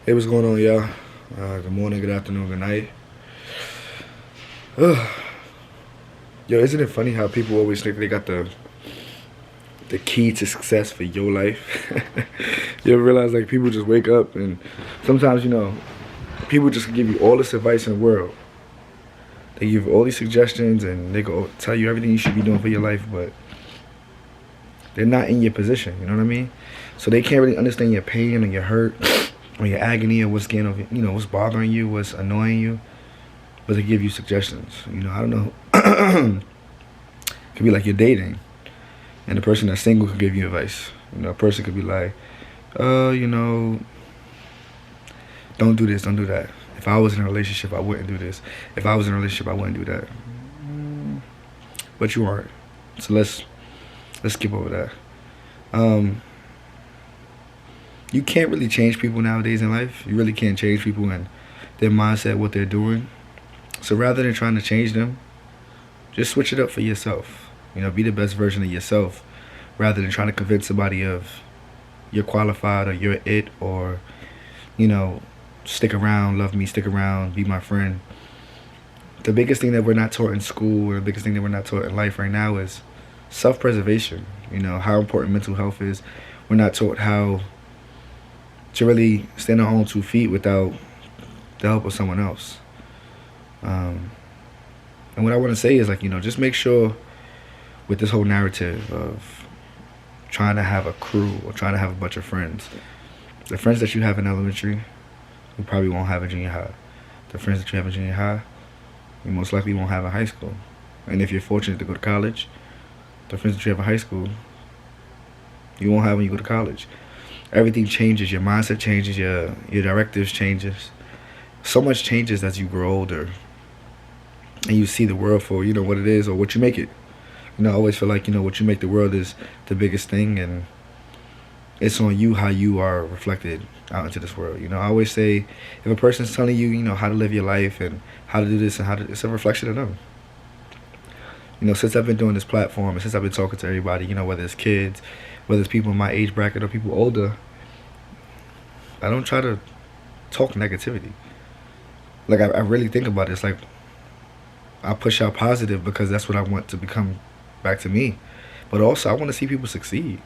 Hey, what's going on, y'all? Good morning, good afternoon, good night. Ugh. Yo, isn't it funny how people always think they got the key to success for your life? You ever realize like people just wake up and sometimes people just give you all this advice in the world. They give you all these suggestions and they go tell you everything you should be doing for your life, but they're not in your position. You know what I mean? So they can't really understand your pain or your hurt or your agony or what's getting, what's bothering you, what's annoying you. But they give you suggestions. I don't know. It could be like you're dating, and the person that's single could give you advice. A person could be like, don't do this, don't do that. If I was in a relationship, I wouldn't do this. If I was in a relationship, I wouldn't do that. But you aren't. So let's skip over that. You can't really change people nowadays in life. You really can't change people and their mindset, what they're doing. So rather than trying to change them, just switch it up for yourself. Be the best version of yourself rather than trying to convince somebody of you're qualified or you're it or, stick around, love me, stick around, be my friend. The biggest thing that we're not taught in school or the biggest thing that we're not taught in life right now is self-preservation. How important mental health is. We're not taught how to really stand on our own 2 feet without the help of someone else. And what I want to say is just make sure with this whole narrative of trying to have a crew or trying to have a bunch of friends, the friends that you have in elementary, you probably won't have in junior high. The friends that you have in junior high, you most likely won't have in high school. And if you're fortunate to go to college, the friends that you have in high school, you won't have when you go to college. Everything changes. Your mindset changes. Your directives changes. So much changes as you grow older and you see the world for what it is or what you make it. I always feel like what you make the world is the biggest thing, and it's on you how you are reflected out into this world. I always say if a person's telling you how to live your life and how to do this and it's a reflection of them. Since I've been doing this platform and since I've been talking to everybody, whether it's kids, whether it's people in my age bracket or people older, I don't try to talk negativity. Like I really think about it. It's like I push out positive because that's what I want to become back to me. But also I want to see people succeed.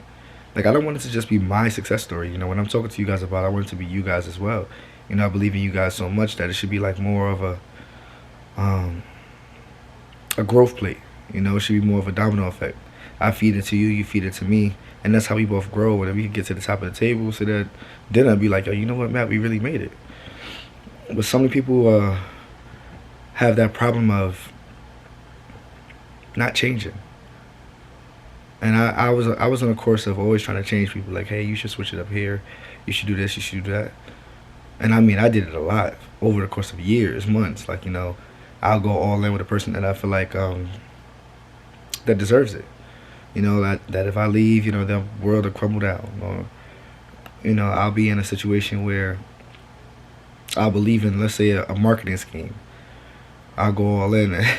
Like I don't want it to just be my success story. When I'm talking to you guys about it, I want it to be you guys as well. I believe in you guys so much that it should be like more of a growth plate. It should be more of a domino effect. I feed it to you, you feed it to me, and that's how we both grow. And then we can get to the top of the table, sit at dinner and be like, yo, you know what, Matt, we really made it. But so many people have that problem of not changing. And I was on a course of always trying to change people. Like, hey, you should switch it up here. You should do this. You should do that. And I did it a lot over the course of years, months. Like, I'll go all in with a person that I feel like that deserves it. That if I leave, the world will crumble down. Or, I'll be in a situation where I'll believe in, let's say, a marketing scheme. I'll go all in and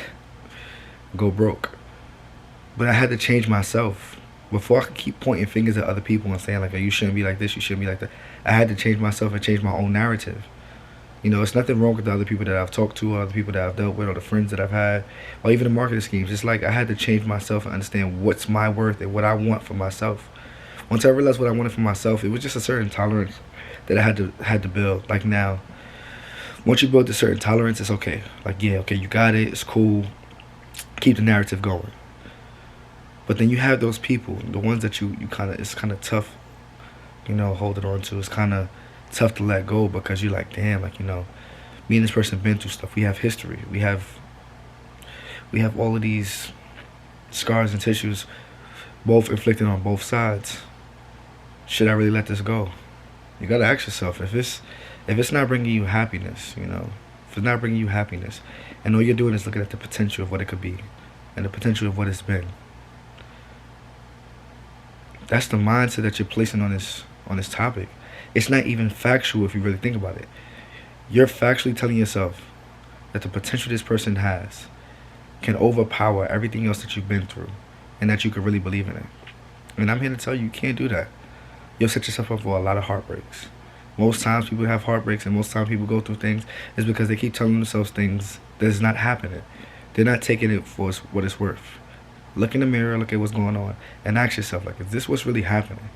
go broke. But I had to change myself. Before I could keep pointing fingers at other people and saying, like, oh, you shouldn't be like this, you shouldn't be like that. I had to change myself and change my own narrative. It's nothing wrong with the other people that I've talked to, or other people that I've dealt with, or the friends that I've had, or even the marketing schemes. It's like I had to change myself and understand what's my worth and what I want for myself. Once I realized what I wanted for myself, it was just a certain tolerance that I had to build. Like now, once you build a certain tolerance, it's okay. Like, yeah, okay, you got it, it's cool. Keep the narrative going. But then you have those people, the ones that you kind of, it's kind of tough, holding on to. It's kind of tough to let go because you're like, damn, like, me and this person been through stuff. We have history. We have all of these scars and tissues, both inflicted on both sides. Should I really let this go? You gotta ask yourself if it's not bringing you happiness, if it's not bringing you happiness, and all you're doing is looking at the potential of what it could be, and the potential of what it's been. That's the mindset that you're placing on this topic. It's not even factual if you really think about it. You're factually telling yourself that the potential this person has can overpower everything else that you've been through and that you could really believe in it. And I'm here to tell you, you can't do that. You'll set yourself up for a lot of heartbreaks. Most times people have heartbreaks, and most times people go through things is because they keep telling themselves things that's not happening. They're not taking it for what it's worth. Look in the mirror, look at what's going on, and ask yourself, like, is this what's really happening?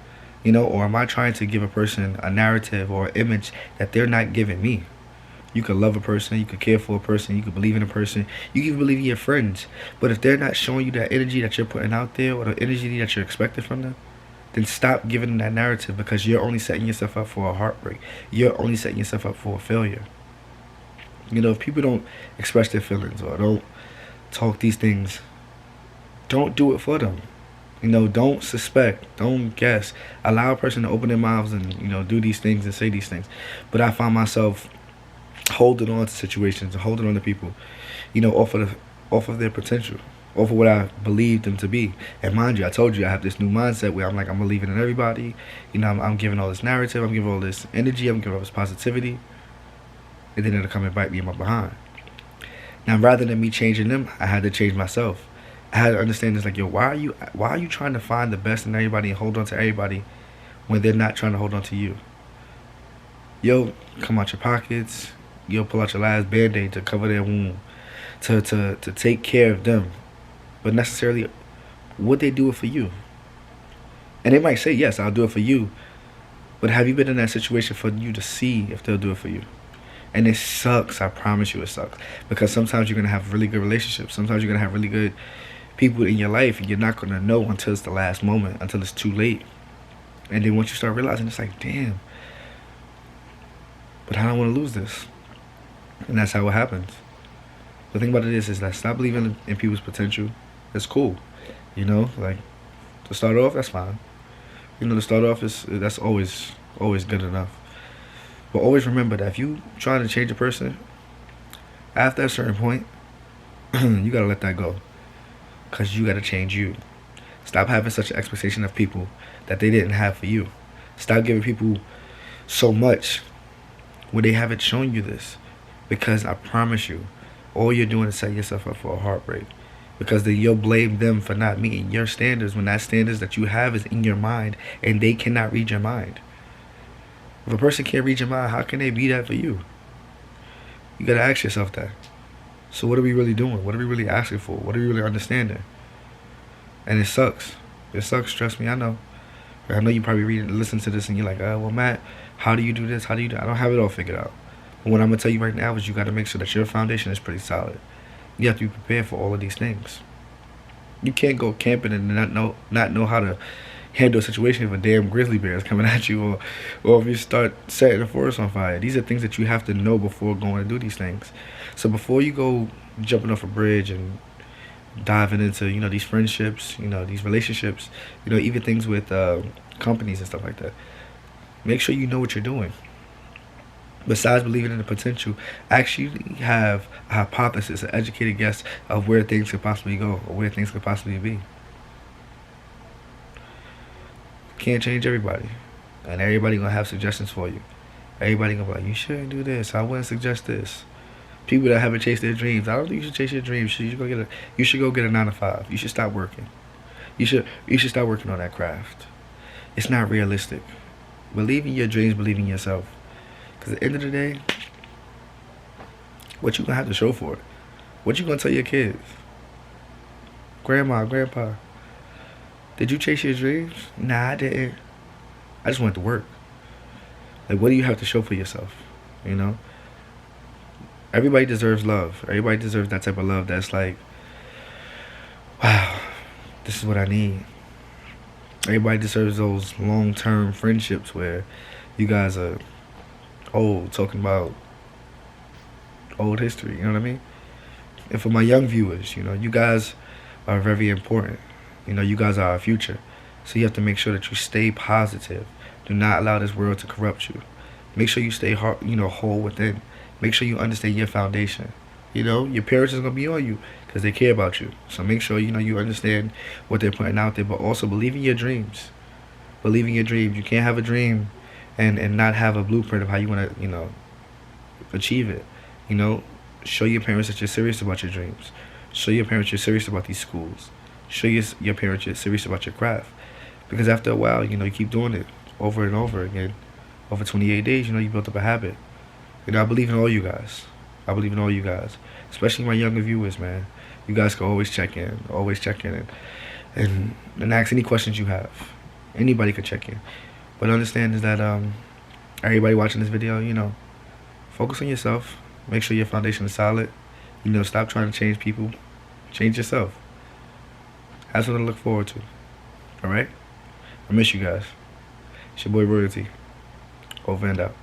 Or am I trying to give a person a narrative or an image that they're not giving me? You could love a person, you could care for a person, you could believe in a person, you can even believe in your friends. But if they're not showing you that energy that you're putting out there or the energy that you're expecting from them, then stop giving them that narrative, because you're only setting yourself up for a heartbreak. You're only setting yourself up for a failure. If people don't express their feelings or don't talk these things, don't do it for them. Don't suspect, don't guess. Allow a person to open their mouths and, do these things and say these things. But I find myself holding on to situations and holding on to people, off of their potential, off of what I believe them to be. And mind you, I told you I have this new mindset where I'm like, I'm believing in everybody. I'm giving all this narrative, I'm giving all this energy, I'm giving all this positivity, and then it'll come and bite me in my behind. Now, rather than me changing them, I had to change myself. I had to understand this, like, yo, why are you trying to find the best in everybody and hold on to everybody when they're not trying to hold on to you? Yo, come out your pockets. Yo, pull out your last Band-Aid to cover their wound, to take care of them. But necessarily, would they do it for you? And they might say, yes, I'll do it for you. But have you been in that situation for you to see if they'll do it for you? And it sucks. I promise you it sucks. Because sometimes you're going to have really good relationships. Sometimes you're going to have really good people in your life, and you're not going to know until it's the last moment, until it's too late. And then once you start realizing, it's like, damn, but I don't want to lose this. And that's how it happens. The thing about it is that stop believing in people's potential. It's cool. Like, to start off, that's fine. To start off, that's always good enough. But always remember that if you trying to change a person, after a certain point, you got to let that go. Because you got to change you. Stop having such an expectation of people that they didn't have for you. Stop giving people so much when they haven't shown you this. Because I promise you, all you're doing is set yourself up for a heartbreak. Because then you'll blame them for not meeting your standards when that standards that you have is in your mind and they cannot read your mind. If a person can't read your mind, how can they be that for you? You got to ask yourself that. So what are we really doing? What are we really asking for? What are we really understanding? And it sucks. It sucks, trust me, I know. I know you probably listen to this and you're like, well, Matt, how do you do this? How do you do that? I don't have it all figured out. But what I'm going to tell you right now is you got to make sure that your foundation is pretty solid. You have to be prepared for all of these things. You can't go camping and not know how to handle a situation if a damn grizzly bear is coming at you, or if you start setting the forest on fire. These are things that you have to know before going to do these things. So before you go jumping off a bridge and diving into, these friendships, these relationships, even things with companies and stuff like that, make sure you know what you're doing. Besides believing in the potential, actually have a hypothesis, an educated guess of where things could possibly go or where things could possibly be. Can't change everybody. And everybody gonna have suggestions for you. Everybody gonna be like, you shouldn't do this. I wouldn't suggest this. People that haven't chased their dreams, I don't think you should chase your dreams. You should go get a 9 to 5. You should stop working. You should start working on that craft. It's not realistic. Believe in your dreams, believe in yourself. Because at the end of the day, what you gonna have to show for it? What you gonna tell your kids? Grandma, grandpa, did you chase your dreams? Nah, I didn't. I just went to work. Like, what do you have to show for yourself? Everybody deserves love. Everybody deserves that type of love that's like, wow, this is what I need. Everybody deserves those long-term friendships where you guys are old, talking about old history, you know what I mean? And for my young viewers, you guys are very important. You guys are our future. So you have to make sure that you stay positive. Do not allow this world to corrupt you. Make sure you stay whole within. Make sure you understand your foundation. Your parents is going to be on you because they care about you. So make sure, you understand what they're putting out there, but also believe in your dreams. Believe in your dreams. You can't have a dream and not have a blueprint of how you want to, achieve it. Show your parents that you're serious about your dreams. Show your parents you're serious about these schools. Show your parents you're serious about your craft. Because after a while, you keep doing it over and over again. Over 28 days, you know, you built up a habit. You know, I believe in all you guys. I believe in all you guys, especially my younger viewers, man. You guys can always check in, and ask any questions you have. Anybody could check in, but understand is that everybody watching this video, you know, focus on yourself. Make sure your foundation is solid. You know, stop trying to change people. Change yourself. Have something to look forward to. All right. I miss you guys. It's your boy Royalty. Over and out.